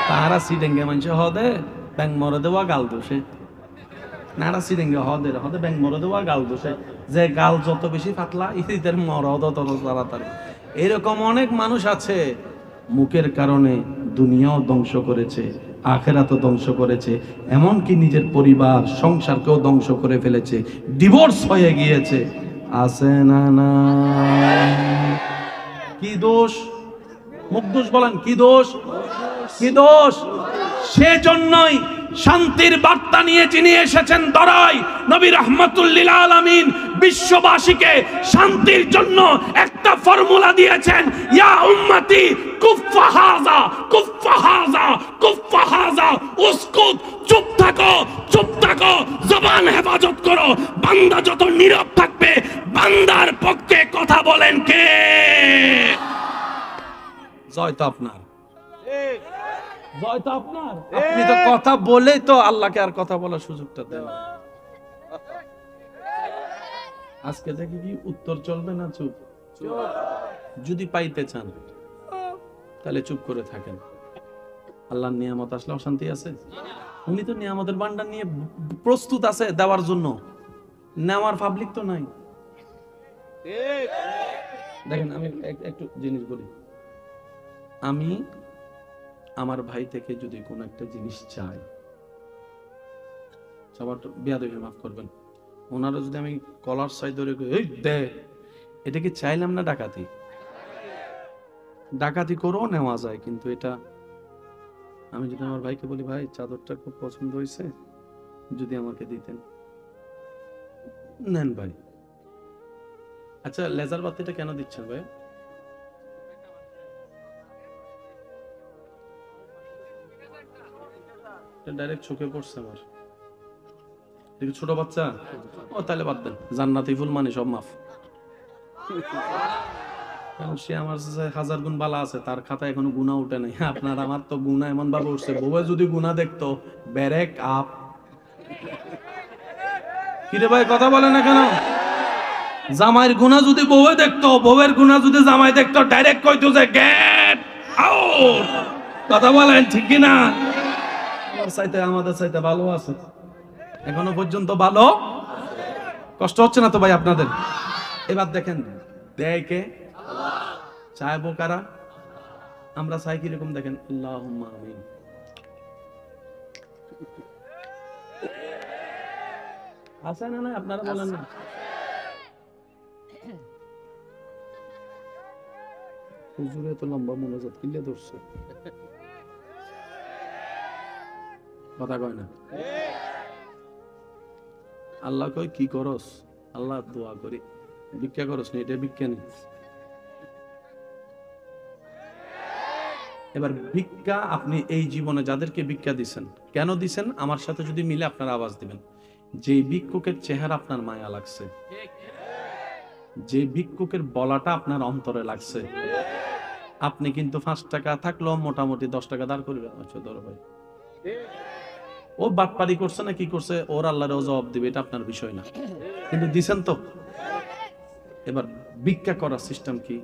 তারা সিডেঙ্গে মানুষ হদে ব্যাং মরে দেওয়া গাল দোষে, নারা সিডেঙ্গে হদে হদে ব্যাং মরে দেওয়া গাল দোষে। যে গাল যত বেশি পাতলা ইদের মরদ তত তাড়াতাড়ি। এরকম অনেক মানুষ আছে, মুখের কারণে দুনিয়াও ধ্বংস করেছে, আখেরাতও ধ্বংস করেছে, এমনকি নিজের পরিবার সংসারকেও ধ্বংস করে ফেলেছে, ডিভোর্স হয়ে গিয়েছে। আছে না না? কি দোষ? মুখ দোষ বলেন, কি দোষ? কি দোষ? সেজন্যই শান্তির বার্তা নিয়ে যিনি এসেছেন দরাই, নবী রাহমাতুল লিল আলামিন, বিশ্ববাসীকে শান্তির জন্য একটা ফর্মুলা দিয়েছেন, ইয়া উম্মতি কুফা হাযা কুফা হাযা কুফা হাযা, উসকুত, চুপ থাকো চুপ থাকো, জবান হেফাজত করো। বান্দা যত নীরব থাকবে, বান্দার পক্ষে কথা বলেন কে? জয় তো আপনার, জয় তো আপনার। আপনি তো কথা বলেই তো আল্লাহকে আর কথা বলার সুযোগটা দেন। আজকে থেকে কি উত্তর চলবে না চুপ? যদি পাইতে চান তাহলে চুপ করে থাকেন। আল্লাহর নিয়ামত আসলে অশান্তি আছে? উনি তো নিয়ামতের ভান্ডার নিয়ে প্রস্তুত আছে দেওয়ার জন্য, নেওয়ার পাবলিক তো নাই। দেখেন আমি একটু জিনিস বলি, আমি আমার ভাই থেকে যদি কোন একটা জিনিস চাই, সবার বেয়াদবি মাফ করবেন, ওনারা যদি আমি কলার সাইড ধরে এই দে, এটা কি চাইলাম না ডাকাতি? ডাকাতি করেও নেওয়া যায়, কিন্তু এটা আমি যদি আমার ভাইকে বলি, ভাই চাদরটা খুব পছন্দ হয়েছে, যদি আমাকে দিতেন, নেন ভাই। আচ্ছা লেজার বাতিটা কেন দিচ্ছেন ভাই? ডাইরেক্ট চোখে পড়ছে আমার। ছোট বাচ্চা, ও তাহলে বাদ দেন, জান্নাতি ফুল মানে সব মাফ। কারণ সে আমার হাজার গুণ বালা আছে, তার খাতা এখনো গুণা উঠে নাই। আপনার আমার তো গুণা এমন ভাবে উঠছে, বউয়ে যদি গুণা দেখতো ব্যারেক আপ। কিরে ভাই কথা বলে না কেন? জামাইয়ের গুণা যদি বউয়ে দেখতো, বউয়ের গুণা যদি জামাই দেখতো, ডাইরেক্ট কইতো যে গেট আউট। কথা বলেন ঠিক কিনা? চাইতে আমাদের চাইতে ভালো আছে, এখনো পর্যন্ত ভালো। কষ্ট হচ্ছে না তো ভাই আপনাদের? এবার দেখেন, দেয় কে? চাইবো কারা? আমরা চাই কিরকম দেখেন, আল্লাহুম্মা আমিন। আছে না? না আপনারা বলেন না। হুজুরে তো লম্বা মোনাজাত কিল্লে ধরছে, কথা কয় না। আল্লাহ কয় কি করস? আল্লাহ দোয়া করি, ভিক্ষা করস না, এটা ভিক্ষা নেই। এবার ভিক্ষা আপনি এই জীবনে যাদেরকে ভিক্ষা দিছেন, কেন দিছেন? আমার সাথে যদি মিলে আপনার আওয়াজ দিবেন, যে ভিক্ষুকের চেহারা আপনার মায়া লাগছে, যে ভিক্ষুকের বলাটা আপনার অন্তরে লাগছে, আপনি কিন্তু 5 টাকা থাকলেও মোটামুটি 10 টাকা দাঁড় করবেন। আচ্ছা ধরো ভাই, ও বাটপারি করছে না কি করছে, ওর আল্লাহর জবাব দিবে, এটা আপনার বিষয় না, কিন্তু দিছেন তো। এবার ভিক্ষা করার সিস্টেম কি?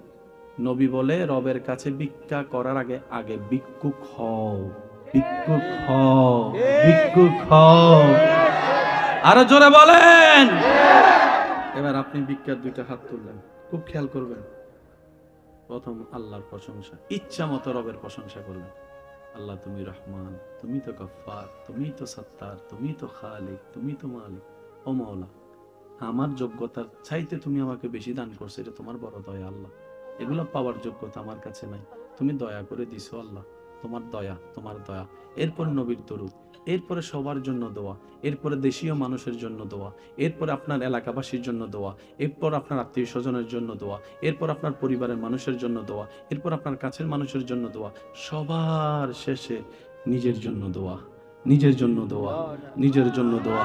নবী বলে, রবের কাছে ভিক্ষা করার আগে আগে ভিক্ষুক হও, ভিক্ষুক হও, ভিক্ষুক হও। আরো জোরে বলেন। এবার আপনি ভিক্ষার 2টা হাত তুললেন, খুব খেয়াল করবেন। প্রথম আল্লাহর প্রশংসা, ইচ্ছা মতো রবের প্রশংসা করলেন। আল্লাহ তুমি রহমান, তুমি তো গফফার, তুমি তো সত্তার, তুমি তো খালিক, তুমি তো মালিক। ও মাওলা, আমার যোগ্যতার চাইতে তুমি আমাকে বেশি দান করছো, এটা তোমার বড় দয়া আল্লাহ। এগুলো পাওয়ার যোগ্যতা আমার কাছে নাই, তুমি দয়া করে দিছো আল্লাহ, তোমার দয়া, তোমার দয়া। এরপর নবীর দরুদ, এরপরে সবার জন্য দোয়া, এরপরে দেশীয় মানুষের জন্য দোয়া, এরপরে আপনার এলাকাবাসীর জন্য দোয়া, এরপর আপনার আত্মীয় স্বজনের জন্য দোয়া, এরপর আপনার পরিবারের মানুষের জন্য দোয়া, এরপর আপনার কাছের মানুষের জন্য দোয়া, সবার শেষে নিজের জন্য দোয়া। নিজের জন্য দোয়া, নিজের জন্য দোয়া,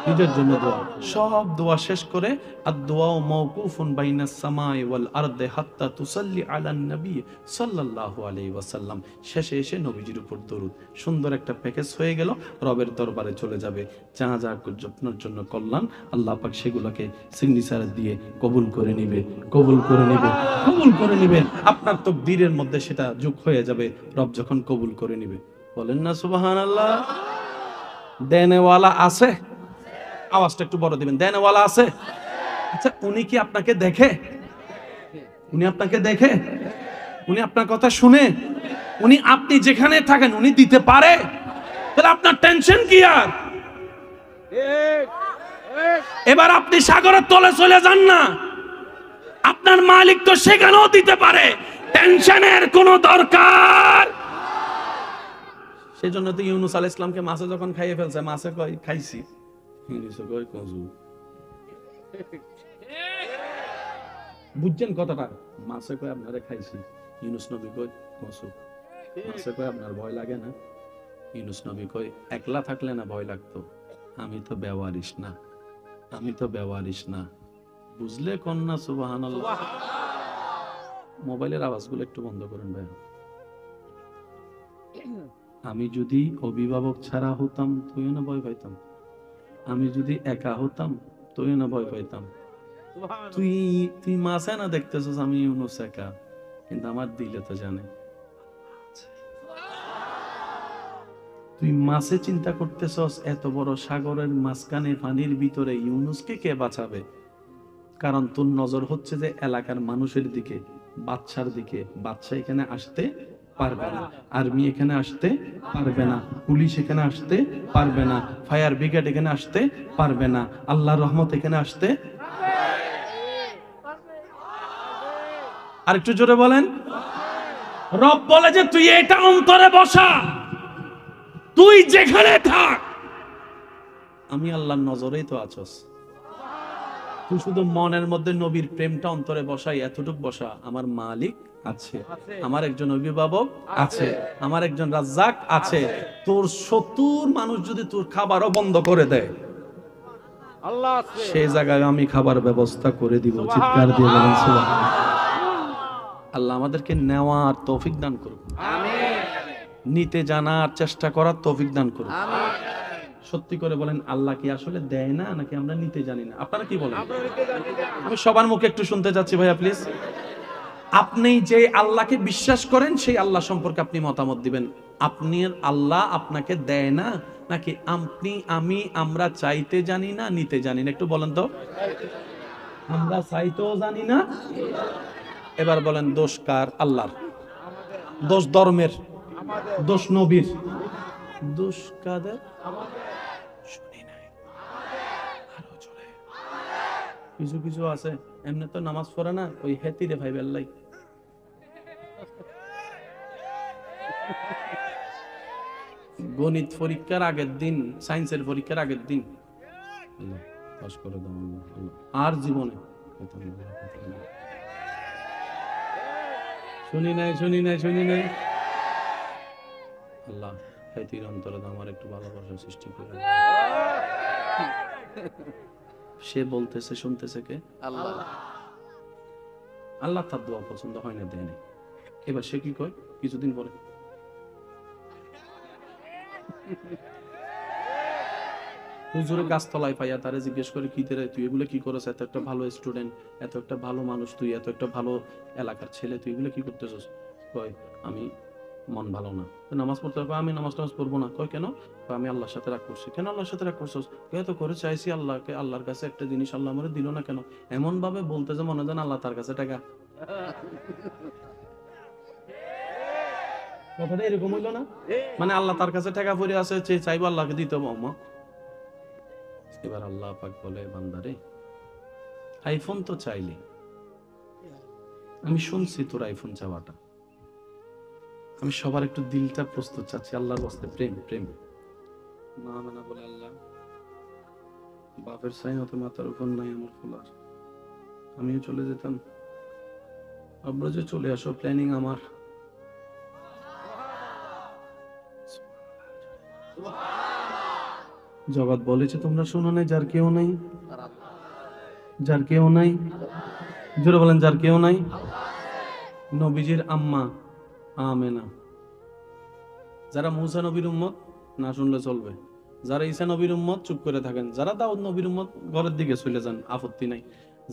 নিজের জন্য দোয়া। সব দোয়া শেষ করে আদ-দুআউ মাওকুফুন বাইনাস সামাই ওয়াল আরদি হাত্তা তুসাল্লি আলান নবী সাল্লাল্লাহু আলাইহি ওয়াসাল্লাম। শেষে এসে নবীজির উপর দরুদ। সুন্দর একটা প্যাকেজ হয়ে গেল, রবের দরবারে চলে যাবে। যা যা আপনার জন্য কল্যাণ, আল্লাহ পাক সেগুলোকে সিগনেচার দিয়ে কবুল করে নেবে, কবুল করে নেবে, কবুল করে নেবে। আপনার তাকদীরের মধ্যে সেটা যোগ হয়ে যাবে রব যখন কবুল করে নেবে। বলেন না সুবহানাল্লাহ। দেনেওয়ালা আছে? আওয়াজটা একটু বড় দিবেন। দেনেওয়ালা আছে? আচ্ছা, উনি কি আপনাকে দেখে? উনি আপনাকে দেখে? উনি আপনার কথা শুনে? উনি আপনি যেখানে থাকেন উনি দিতে পারে? তাহলে আপনার টেনশন কি? আর এবার আপনি সাগরের তলে চলে যান না, আপনার মালিক তো সেখানেও দিতে পারে। টেনশনের কোনো দরকার। সেই জন্য তো ইউনুস আলাইহিস সালামকে মাছে যখন খাইয়ে ফেলছে, মাছে কয় খাইছি, ইউনুসে কয় কজু। বুঝছেন কথাটা? মাছে কয় আপনারে খাইছি, ইউনুস নবী কয় কজু। মাছে কয় আপনার ভয় লাগে না? ইউনুস নবী কয় একলা থাকলে না ভয় লাগতো, আমি তো বেওয়ারিশ না, আমি তো বেওয়ারিশ না। বুঝলে কন্যা? সুবহানাল্লাহ। মোবাইলের আওয়াজগুলো একটু বন্ধ করেন ভাই। আমি যদি অভিভাবক ছাড়া হতাম তুইও না ভয় পাইতাম, আমি যদি একা হতাম তুইও না ভয় পাইতাম। তুই তুই মাছে না দেখতেছস আমি ইউনুস একা, কিন্তু আমার দিলে তো জানে। তুই মাছে চিন্তা করতেছস এত বড় সাগরের মাঝখানে পানির ভিতরে ইউনুসকে কে বাঁচাবে? কারণ তোর নজর হচ্ছে যে এলাকার মানুষের দিকে, বাচ্চার দিকে। বাচ্চা এখানে আসতে পারবে না, আর্মি এখানে আসতে পারবে না, পুলিশ এখানে আসতে পারবে না, ফায়ার ব্রিগেড এখানে আসতে পারবে না, আল্লাহর রহমত এখানে আসতে। আর একটু জোরে বলেন। রব বলে যে তুই এটা অন্তরে বসা, তুই যেখানে থাক আমি আল্লাহর নজরেই তো আছস। তুই শুধু মনের মধ্যে নবীর প্রেমটা অন্তরে বসাই, এতটুক বসা, আমার মালিক আছে, আমার একজন অভিভাবক আছে, আমার একজন রাজ্জাক আছে। তোর 70 মানুষ যদি তোর খাবারও বন্ধ করে দেয়, আল্লাহ আছে, সেই জায়গায় আমি খাবার ব্যবস্থা করে দিব। চিৎকার দিয়ে বলেন সুবহানাল্লাহ। আল্লাহ আমাদেরকে নেওয়ার তৌফিক দান করুন, আমিন। নিতে জানার চেষ্টা করার তৌফিক দান করুন, আমিন। সত্যি করে বলেন, আল্লাহ কি আসলে দেয় না নাকি আমরা নিতে জানি না? আপনারা কি বলেন? আমি সবার মুখে একটু শুনতে চাচ্ছি ভাইয়া প্লিজ। আপনি যে আল্লাহকে বিশ্বাস করেন সেই আল্লাহ সম্পর্কে আপনি মতামত দিবেন। আপনি আল্লাহ আপনাকে দেয় না নাকি আমরা চাইতে জানি না, নিতে জানি না? একটু বলেন তো। আমরা চাইতেও জানি না। এবার বলেন দোষ কার? আল্লাহর। দোষ ধর্মের, দোষ নবীর, দোষ কাদের? শুনি নাই, আরো চলে। কিছু কিছু আছে এমনি তো নামাজ পড়ে না, ওই হেতিরে ভাই বেল্লাই। গণিত পরীক্ষার আগের দিন, সায়েন্সের পরীক্ষার আগের দিন পাস করে দাও আর জীবনে শুনি নাই, শুনি নাই, শুনি নাই। আল্লাহ হেতির অন্তরে আমার একটু ভালোবাসা সৃষ্টি করে। সে বলতেছে, শুনতেছে কে? আল্লাহ। আল্লাহ তার দোয়া পছন্দ হয় না, দেয় না। এবার সে কি কয় কিছুদিন পরে, হুজুরে গাছতলায় পাইয়া তারে জিজ্ঞেস করে, কি রে তুই এগুলো কি করছ? এত একটা ভালো স্টুডেন্ট, এত একটা ভালো মানুষ, তুই এত একটা ভালো এলাকার ছেলে, তুই এগুলো কি করতেছস? কয় আমি মন ভালো না, নামাজ পড়তে হবে। আমি নামাজ পড়বো না। কয় কেন? আমি আল্লাহর সাথে রাগ করছি। কেন আল্লাহর সাথে রাগ করছস? এত করে চাইছি আল্লাহকে, আল্লাহর কাছে একটা জিনিস, আল্লাহ আমারে দিল না কেন? এমন ভাবে বলতে যে মনে হয় আল্লাহ তার কাছে টাকা। কথাটা এরকম হইল না? মানে আল্লাহ তার কাছে টাকা পড়ে আছে, চাইবো আল্লাহকে দিতে হবে। এবার আল্লাহ পাক বলে, বান্দারে আইফোন তো চাইলি, আমি শুনছি তোর আইফোন চাওয়াটা, আমি সবার একটু দিলটা প্রস্তুত চাচ্ছি, আল্লাহর ওয়াস্তে প্রেম প্রেম। মা মানা বলে, আল্লাহ বাপের চাই হতে মাথার উপর নাই আমার খোলার, আমিও চলে যেতাম। আমরা যে চলে আসো প্ল্যানিং আমার। জগৎ বলেছে তোমরা শোনো নাই, যার কেউ নাই, যার কেউ নাই, জোরে বলেন যার কেউ নাই। নবীজির আম্মা আমেনা। যারা মুসা নবীর উম্মত না শুনলে চলবে, যারা ঈসা নবীর উম্মত চুপ করে থাকেন, যারা দাউদ নবীর উম্মত ঘরের দিকে চলে যান, আপত্তি নাই।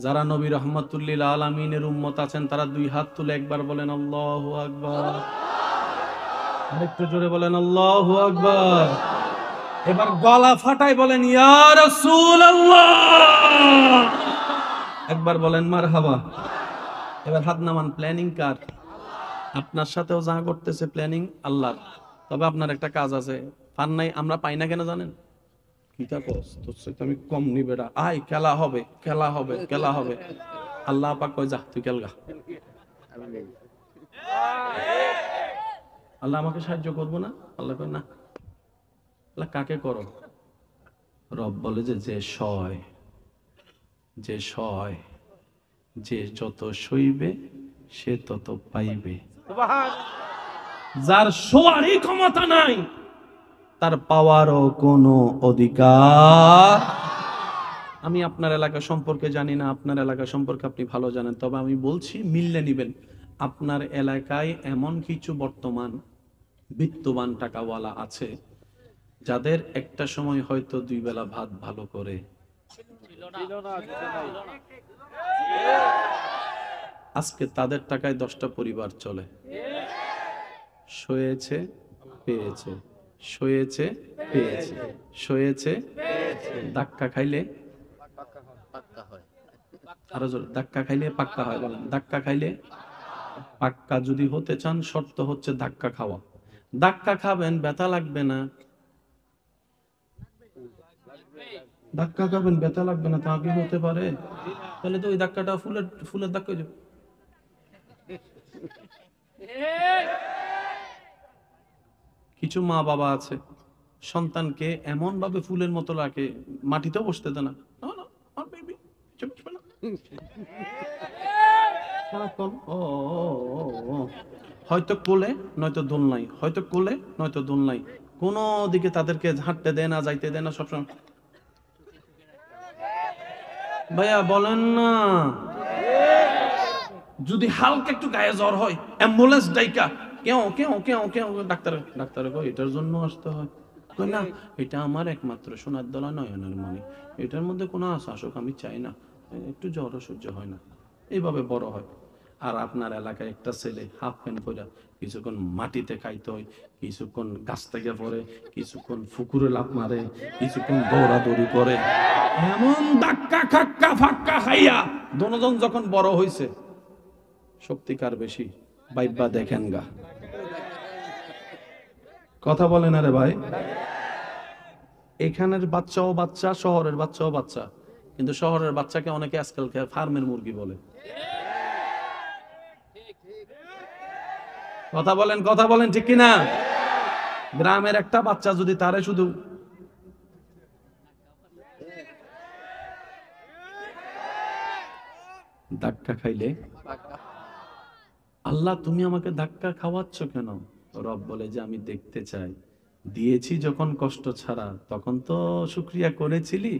যারা নবী রহমাতুল্লিল আলামিনের উম্মত আছেন তারা দুই হাত তুলে একবার বলেন আল্লাহু আকবার, আরেকটু জোরে বলেন আল্লাহু আকবার। এবার গলা ফাটাই বলেন ইয়া রাসূলুল্লাহ, একবার বলেন মারহাবা। এবার হাত নামান। প্ল্যানিং কার? আপনার সাথেও যা করতেছে প্ল্যানিং আল্লাহর। তবে আপনার একটা কাজ আছে, পান নাই, আমরা পাই না কেন জানেন? কিটা কস তোর সাথে আমি কম নি বেটা, আয় খেলা হবে, খেলা হবে, খেলা হবে। আল্লাহ পাক কয় যা তুই খেলগা। আল্লাহ আমাকে সাহায্য করবো না? আল্লাহ কয় না। আল্লাহ কাকে করো? রব বলে যে যে সয়, যে সয়, যে যত সইবে সে তত পাইবে। যার শোয়ারই ক্ষমতা নাই তার পাওয়ারও কোনো অধিকার। আমি আপনার এলাকা সম্পর্কে জানি না, আপনার এলাকা সম্পর্কে আপনি ভালো জানেন, তবে আমি বলছি মিললে নিবেন। আপনার এলাকায় এমন কিছু বর্তমান বিত্তবান টাকাওয়ালা আছে যাদের একটা সময় হয়তো দুই বেলা ভাত ভালো করে, আজকে তাদের টাকায় 10টা পরিবার চলে। সয়েছে পেয়েছে, সয়েছে পেয়েছে, সয়েছে ধাক্কা খাইলে আরো জোরে, ধাক্কা খাইলে পাক্কা হয়। বলেন ধাক্কা খাইলে পাক্কা। যদি হতে চান শর্ত হচ্ছে ধাক্কা খাওয়া। ধাক্কা খাবেন, ব্যথা লাগবে না। ধাক্কা খাবেন, ব্যথা লাগবে না, তা কি হতে পারে? তাহলে তো ওই ধাক্কাটা ফুলের ফুলের ধাক্কা হয়ে যাবে। কিছু মা বাবা আছে সন্তানকে এমন ভাবে ফুলের মতো রাখে, মাটিতেও বসতে দেয় না। না, না, আমার baby, চুপ করবে না। সারাক্ষণ ও ও, ও, ও। হয়তো কোলে নয়তো দোলনায়, হয়তো কোলে নয়তো দোলনায়, কোনো দিকে তাদেরকে হাঁটতে দেয় না, যাইতে দেয় না, সবসময়। ভাইয়া বলেন না, যদি হালকা একটু গায়ে জ্বর হয় অ্যাম্বুলেন্স ডাইকা কেউ কেউ কেউ কেউ ডাক্তার ডাক্তার কই এটার জন্য আসতে হয়। কই না, এটা আমার একমাত্র সোনার দলা নয়নের মণি, এটার মধ্যে কোনো আসুক আমি চাই না, একটু জ্বর সহ্য হয় না, এইভাবে বড় হয়। আর আপনার এলাকায় একটা ছেলে হাফ প্যান্ট পরে কিছুক্ষণ মাটিতে খাইতে হয়, কিছুক্ষণ গাছ থেকে পড়ে, কিছুক্ষণ পুকুরে লাফ মারে, কিছুক্ষণ দৌড়াদৌড়ি করে, এমন ধাক্কা খাক্কা ফাক্কা খাইয়া দনোজন যখন বড় হইছে শক্তিকার বেশি বাইবা দেখেন গা। কথা বলেন আরে ভাই। এখানের বাচ্চাও বাচ্চা, শহরের বাচ্চাও বাচ্চা, কিন্তু শহরের বাচ্চাকে অনেকে আজকাল ফার্মের মুরগি বলে। কথা বলেন, কথা বলেন ঠিক কিনা? গ্রামের একটা বাচ্চা যদি তারে শুধু ধাক্কা খাইলে, আল্লাহ তুমি আমাকে ধাক্কা খাওয়াচ্ছ কেন? রব বলে যে আমি দেখতে চাই, দিয়েছি যখন কষ্ট ছাড়া তখন তো শুকরিয়া করেছিলি,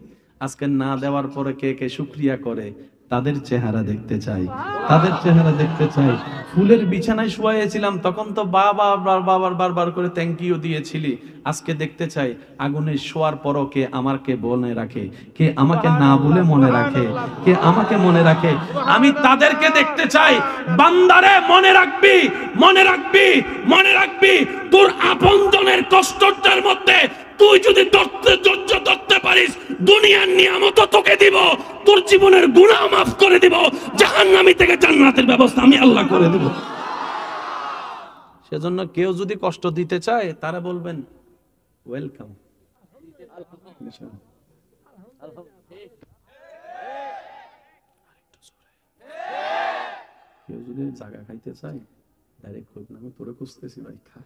আজকে না দেওয়ার পরে কে কে শুকরিয়া করে তাদের চেহারা দেখতে চাই, তাদের চেহারা দেখতে চাই। ফুলের বিছানায় শুয়েছিলাম তখন তো বাবার বারবার করে থ্যাংক ইউ দিয়েছিলি, আজকে দেখতে চাই আগুনে শোয়ার পরও কে আমাকে মনে রাখে, কে আমাকে না বলে মনে রাখে, কে আমাকে মনে রাখে। আমি তাদেরকে দেখতে চাই। বান্দারে মনে রাখবি, মনে রাখবি, মনে রাখবি, তোর আপনজনের কষ্টের মধ্যে তুই যদি ধৈর্য ধরতে পারিস, দুনিয়ার নিয়ামত তোকে দিব, তোর জীবনের গুনাহ মাফ করে দিব, জাহান্নামী থেকে জান্নাতের ব্যবস্থা আমি আল্লাহ করে দেব। সেজন্য কেউ যদি কষ্ট দিতে চায় তারা বলবেন ওয়েলকাম। কেউ যদি জায়গা খাইতে চায় ডাইরেক্ট কইব না আমি তোরে খুঁজতেছি ভাই, খা।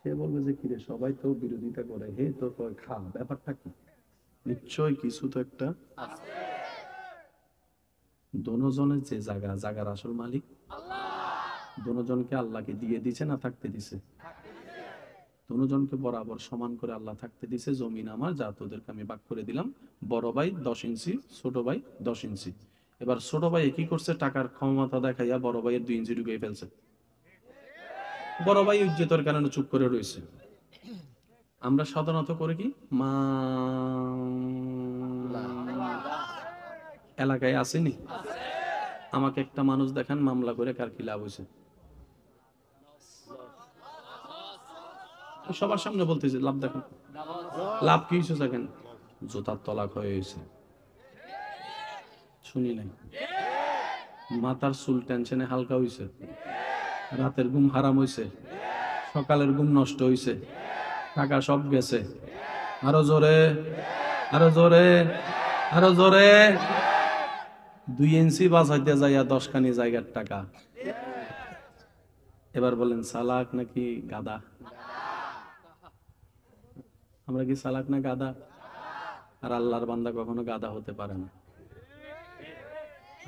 সে বলবে যে কিরে সবাই তো বিরোধিতা করে, হে তো কয় খা, ব্যাপারটা কি? নিশ্চয় কিছু তো একটা আছে। দোনোজনের যে জায়গা, জায়গার আসল মালিক আল্লাহ। দোনোজনকে আল্লাহকে দিয়ে দিছে না থাকতে দিছে? দুজনকে বরাবর সমান করে আল্লাহ থাকতে দিছে, জমিন আমার, যা তোদেরকে আমি ভাগ করে দিলাম। বড় ভাই 10 ইঞ্চি, ছোট ভাই 10 ইঞ্চি। এবার ছোট ভাই কি করছে, টাকার ক্ষমতা দেখাইয়া বড় ভাইয়ের 2 ইঞ্চি ঢুকিয়ে ফেলছে। বড় ভাই ইজ্জতের কারণে চুপ করে রয়েছে। আমরা সাধারণত করে কি, মা এলাকায় আসেনি, আমাকে একটা মানুষ দেখান মামলা করে কার কি লাভ হয়েছে। সবার সামনে বলতেছে লাভ দেখেন, লাভ কি হয়েছে দেখেন, জুতার তলাক হয়ে গেছে, শুনি নাই। মাথার চুল টেনশনে হালকা হয়েছে, রাতের ঘুম হারাম হয়েছে, সকালের ঘুম নষ্ট হয়েছে, টাকা সব গেছে। আরো জোরে, আরো জোরে, আরো জোরে। 2 ইঞ্চি বাঁচাইতে যাইয়া 10 খানি জায়গার টাকা। এবার বলেন চালাক নাকি গাদা? আমরা কি চালাক না গাদা? আর আল্লাহর বান্দা কখনো গাদা হতে পারে না।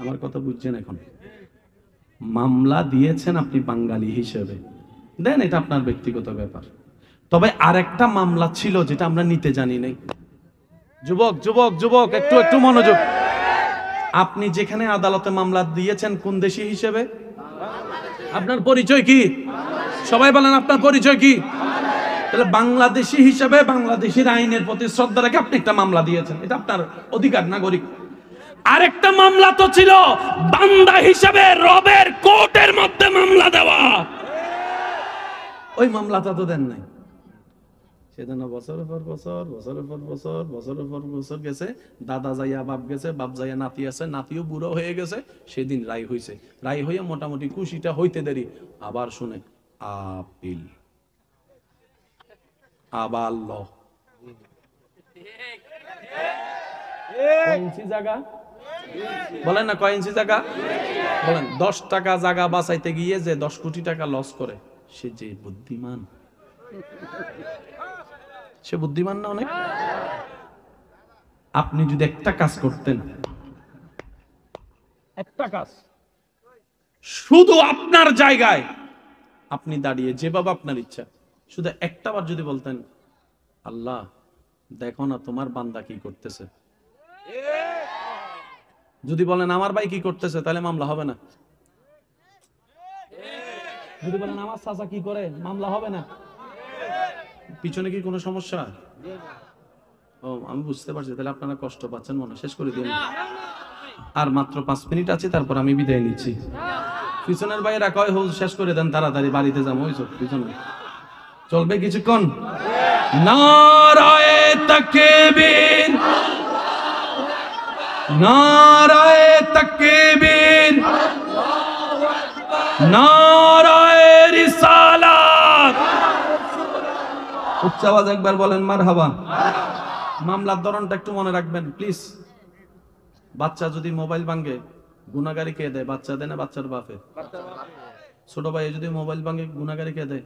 আমার কথা বুঝছেন? এখন মামলা দিয়েছেন আপনি বাঙালি হিসেবে, দেন, এটা আপনার ব্যক্তিগত ব্যাপার। তবে আরেকটা মামলা ছিল যেটা আমরা নিতে জানি নাই। যুবক যুবক যুবক, একটু একটু মনোযোগ। আপনি যেখানে আদালতে মামলা দিয়েছেন কোন দেশি হিসেবে? আপনার পরিচয় কি? সবাই বলেন আপনার পরিচয় কি? তাহলে বাংলাদেশি হিসেবে বাংলাদেশের আইনের প্রতি শ্রদ্ধা রেখে আপনি একটা মামলা দিয়েছেন, এটা আপনার অধিকার, নাগরিক। আরেকটা মামলা তো ছিল বান্দা হিসেবে রবের কোর্টের মধ্যে মামলা দেওয়া। ওই মামলাটা তো দেন নাই। সেজন্য বছরের পর বছর, বছরের পর বছর, বছরের পর বছর গেছে, দাদা যাইয়া বাপ গেছে, বাপ যাইয়া নাতি আছে, নাতিও বুড়ো হয়ে গেছে। সেদিন রায় হইছে, রায় হইয়া মোটামুটি খুশিটা হইতে দেরি, আবার শুনে আপিল, আবার ল। কয় ইঞ্চি জায়গা বলেন না, কয় ইঞ্চি জায়গা বলেন? 10 টাকা জায়গা বাঁচাইতে গিয়ে যে 10 কোটি টাকা লস করে, সে যে বুদ্ধিমান, সে বুদ্ধিমান না অনেক? আপনি যদি একটা কাজ করতেন, একটা কাজ, শুধু আপনার জায়গায় আপনি দাঁড়িয়ে যেভাবে আপনার ইচ্ছা, শুধু একটা বার যদি বলতেন, আল্লাহ দেখো না তোমার বান্দা কি করতেছে, যদি বলেন আমার ভাই কি করতেছে, তাহলে মামলা হবে না। যদি বলেন আমার চাচা কি করে, মামলা হবে না। পিছনে কি কোনো সমস্যা? ও আমি বুঝতে পারছি, তাহলে আপনারা কষ্ট পাচ্ছেন মনে। শেষ করে দিন, আর মাত্র 5 মিনিট আছে, তারপর আমি বিদায় নিচ্ছি। পিছনের ভাইয়েরা কয় হোক শেষ করে দেন, তাড়াতাড়ি বাড়িতে যাবো। ওই সব পিছনে চলবে কিছুক্ষণ। নারায়ে তাকবীর, নারায়ে তাকবীর, নারায়ে রিসালাত। উচ্চ আওয়াজ একবার বলেন মারহাবা। মামলার ধরনটা একটু মনে রাখবেন প্লিজ। বাচ্চা যদি মোবাইল ভাঙে, গুনাহগারি কে দেয়? বাচ্চা দেয় না বাচ্চার বাপে? ছোট ভাই যদি মোবাইল ভাঙে, গুনাহগারি কে দেয়?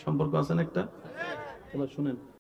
সম্পর্ক আছে না একটা? এবার শুনেন,